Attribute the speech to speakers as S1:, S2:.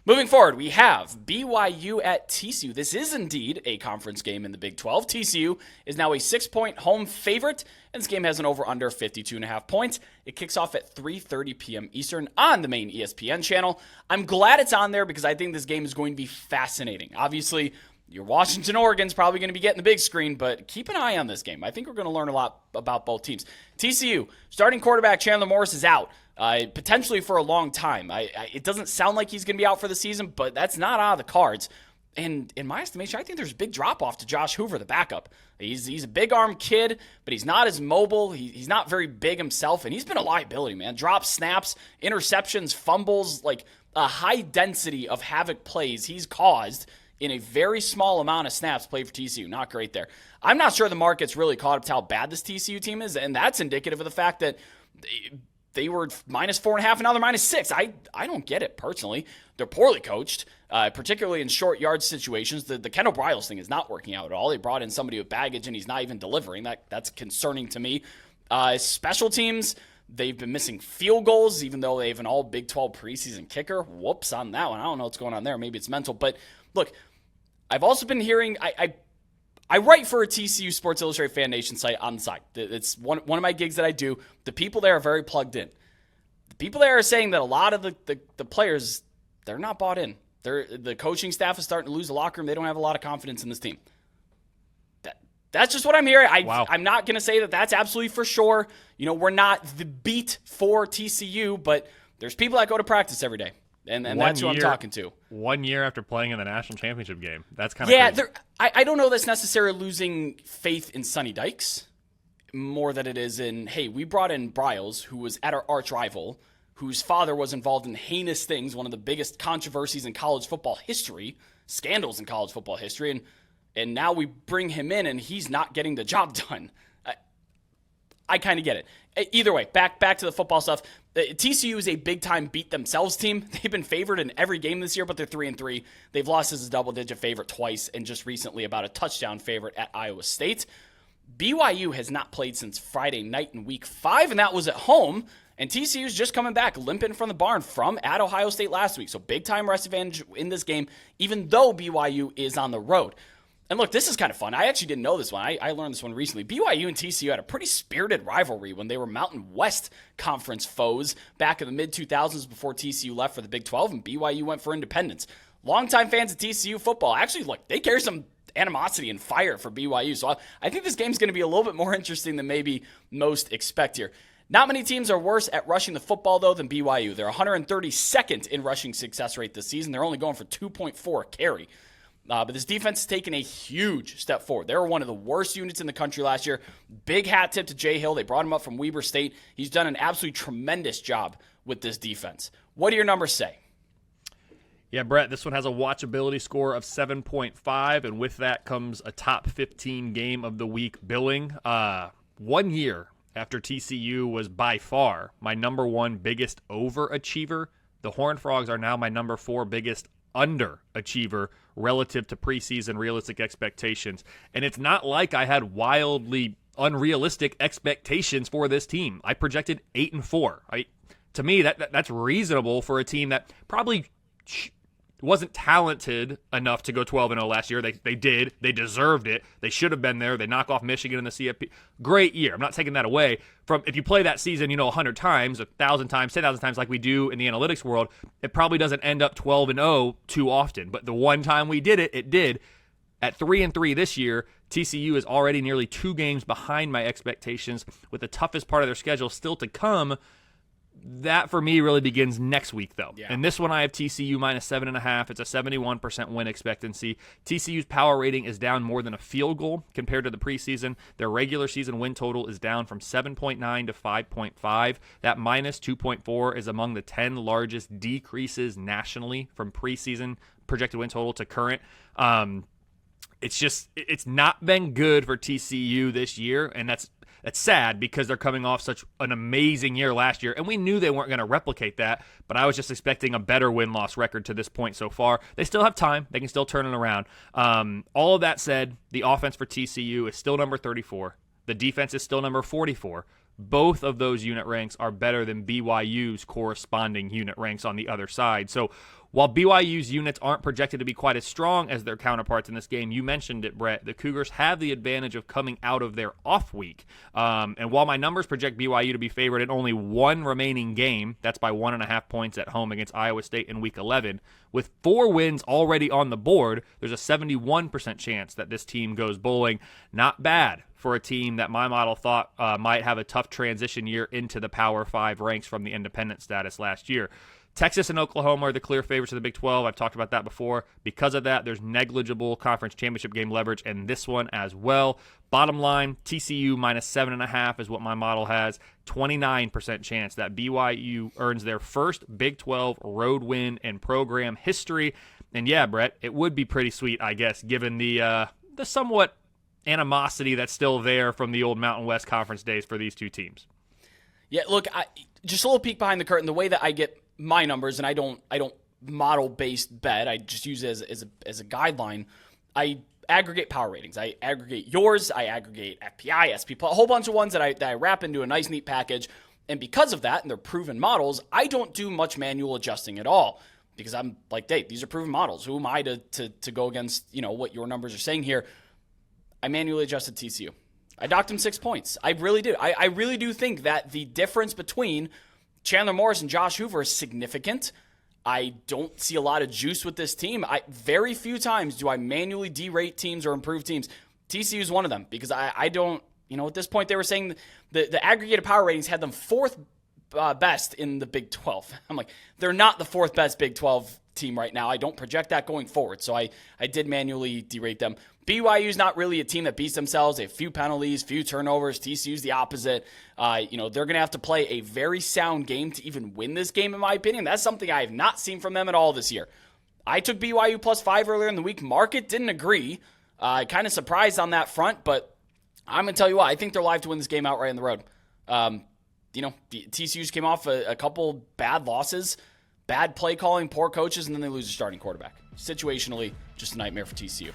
S1: Moving forward, we have BYU at TCU. This is indeed a conference game in the Big 12. TCU is now a 6-point home favorite, and this game has an over-under 52.5 points. It kicks off at 3:30 p.m. Eastern on the main ESPN channel. I'm glad it's on there because I think this game is going to be fascinating. Obviously, your Washington, Oregon's probably going to be getting the big screen, but keep an eye on this game. I think we're going to learn a lot about both teams. TCU, starting quarterback Chandler Morris is out. Potentially for a long time. It doesn't sound like he's going to be out for the season, but that's not out of the cards. And in my estimation, I think there's a big drop-off to Josh Hoover, the backup. He's a big-arm kid, but he's not as mobile. He's not very big himself, and he's been a liability, man. Drops, snaps, interceptions, fumbles, like a high density of havoc plays he's caused in a very small amount of snaps played for TCU. Not great there. I'm not sure the market's really caught up to how bad this TCU team is, and that's indicative of the fact that they were -4.5, and now they're -6. I don't get it, personally. They're poorly coached, particularly in short yard situations. The Kendall Bryles thing is not working out at all. They brought in somebody with baggage, and he's not even delivering. That's concerning to me. Special teams, they've been missing field goals, even though they have an all Big 12 preseason kicker. Whoops on that one. I don't know what's going on there. Maybe it's mental. But, look, I've also been hearing I write for a TCU Sports Illustrated Fan Nation site on the side. It's one of my gigs that I do. The people there are very plugged in. The people there are saying that a lot of the players, they're not bought in. The coaching staff is starting to lose the locker room. They don't have a lot of confidence in this team. That's just what I'm hearing.
S2: Wow.
S1: I'm not going to say that that's absolutely for sure. We're not the beat for TCU, but there's people that go to practice every day. And that's who I'm talking to.
S2: 1 year after playing in the national championship game. That's kind of crazy.
S1: I don't know that's necessarily losing faith in Sonny Dykes more than it is in, hey, we brought in Bryles, who was at our arch rival, whose father was involved in heinous things, one of the biggest controversies in college football history, scandals in college football history, and now we bring him in and he's not getting the job done. I kind of get it. Either way, back to the football stuff. TCU is a big-time beat-themselves team. They've been favored in every game this year, but they're 3-3. They've lost as a double-digit favorite twice, and just recently about a touchdown favorite at Iowa State. BYU has not played since Friday night in Week 5, and that was at home. And TCU's just coming back, limping from the barn from at Ohio State last week. So big-time rest advantage in this game, even though BYU is on the road. And look, this is kind of fun. I actually didn't know this one. I learned this one recently. BYU and TCU had a pretty spirited rivalry when they were Mountain West Conference foes back in the mid-2000s before TCU left for the Big 12 and BYU went for independence. Longtime fans of TCU football, actually, look, they carry some animosity and fire for BYU. So I think this game's going to be a little bit more interesting than maybe most expect here. Not many teams are worse at rushing the football, though, than BYU. They're 132nd in rushing success rate this season. They're only going for 2.4 carry. But this defense has taken a huge step forward. They were one of the worst units in the country last year. Big hat tip to Jay Hill. They brought him up from Weber State. He's done an absolutely tremendous job with this defense. What do your numbers say?
S2: Yeah, Brett, this one has a watchability score of 7.5, and with that comes a top 15 game of the week billing. 1 year after TCU was by far my number one biggest overachiever, the Horned Frogs are now my number 4 biggest underachiever relative to preseason realistic expectations. And it's not like I had wildly unrealistic expectations for this team. I projected 8-4. To me, that's reasonable for a team that probably wasn't talented enough to go 12-0 last year. They did. They deserved it. They should have been there. They knock off Michigan in the CFB. Great year. I'm not taking that away. From if you play that season, 100 times, 1,000 times, 10,000 times like we do in the analytics world, it probably doesn't end up 12-0 too often. But the one time we did it, it did. At 3-3 this year, TCU is already nearly 2 games behind my expectations, with the toughest part of their schedule still to come. That, for me, really begins next week, though.
S1: Yeah.
S2: And this one, I have TCU -7.5. It's a 71% win expectancy. TCU's power rating is down more than a field goal compared to the preseason. Their regular season win total is down from 7.9 to 5.5. That -2.4 is among the 10 largest decreases nationally from preseason projected win total to current. It's not been good for TCU this year, and that's sad because they're coming off such an amazing year last year, and we knew they weren't going to replicate that, but I was just expecting a better win-loss record to this point so far. They still have time. They can still turn it around. All of that said, the offense for TCU is still number 34. The defense is still number 44. Both of those unit ranks are better than BYU's corresponding unit ranks on the other side. So While BYU's units aren't projected to be quite as strong as their counterparts in this game, you mentioned it, Brett, the Cougars have the advantage of coming out of their off week. And while my numbers project BYU to be favored in only one remaining game, that's by 1.5 points at home against Iowa State in Week 11, with 4 wins already on the board, there's a 71% chance that this team goes bowling. Not bad for a team that my model thought might have a tough transition year into the Power 5 ranks from the independent status last year. Texas and Oklahoma are the clear favorites of the Big 12. I've talked about that before. Because of that, there's negligible conference championship game leverage in this one as well. Bottom line, TCU minus 7.5 is what my model has. 29% chance that BYU earns their first Big 12 road win in program history. And yeah, Brett, it would be pretty sweet, I guess, given the somewhat animosity that's still there from the old Mountain West Conference days for these two teams.
S1: Yeah, look, just a little peek behind the curtain. The way that I get my numbers, and I don't model based bet. I just use it as a guideline. I aggregate power ratings. I aggregate yours. I aggregate FPI, SP, a whole bunch of ones that I wrap into a nice neat package. And because of that, and they're proven models, I don't do much manual adjusting at all because I'm like, Dave, these are proven models. Who am I to go against what your numbers are saying here? I manually adjusted TCU. I docked him 6 points. I really do. I really do think that the difference between Chandler Morris and Josh Hoover is significant. I don't see a lot of juice with this team. Very few times do I manually derate teams or improve teams. TCU is one of them because I don't, at this point they were saying the aggregated power ratings had them 4th best in the Big 12. I'm like, they're not the 4th best Big 12 team right now. I don't project that going forward. So I did manually derate them. BYU's not really a team that beats themselves. They have few penalties, few turnovers. TCU's the opposite. They're going to have to play a very sound game to even win this game, in my opinion. That's something I have not seen from them at all this year. I took BYU +5 earlier in the week. Market didn't agree. Kind of surprised on that front, but I'm going to tell you what. I think they're live to win this game outright on the road. TCU's came off a couple bad losses, bad play calling, poor coaches, and then they lose a starting quarterback. Situationally, just a nightmare for TCU.